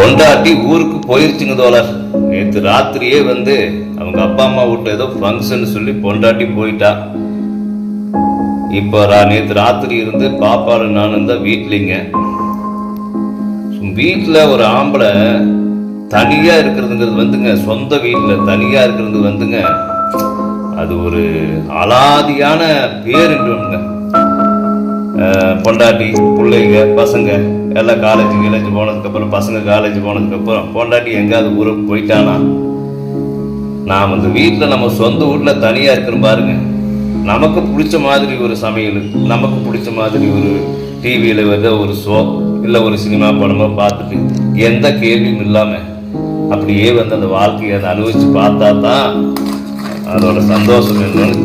பொண்டாட்டி ஊருக்கு போயிருச்சுங்க தோழர். நேற்று ராத்திரியே வந்து அவங்க அப்பா அம்மா வீட்டு ஏதோ ஃபங்க்ஷன் சொல்லி பொண்டாட்டி போயிட்டா. இப்போ நேற்று ராத்திரி இருந்து பாப்பாரு நானும் தான் வீட்லிங்க. வீட்டில் ஒரு ஆம்பளை தனியா இருக்கிறதுங்கிறது வந்துங்க, சொந்த வீட்டில் தனியா இருக்கிறது வந்துங்க, அது ஒரு அலாதியான பேருங்க. பொண்டாட்டி பிள்ளைங்க பசங்க எல்லாம் காலேஜ் போனதுக்கப்புறம், பசங்க காலேஜ் போனதுக்கப்புறம் பொண்டாட்டி எங்கேயாவது ஊருக்கு போயிட்டானா, நாம் அந்த வீட்டில் நம்ம சொந்த வீட்டில் தனியாக இருக்கிறோம் பாருங்க, நமக்கு பிடிச்ச மாதிரி ஒரு சமையல், நமக்கு பிடிச்ச மாதிரி ஒரு டிவியில் ஏதோ ஒரு ஷோ இல்லை ஒரு சினிமா படமோ பார்த்துட்டு எந்த கேள்வியும் இல்லாமல் அப்படியே வந்து அந்த வாழ்க்கையை அதை அனுபவித்து பார்த்தா தான் அதோட சந்தோஷம் என்னன்னு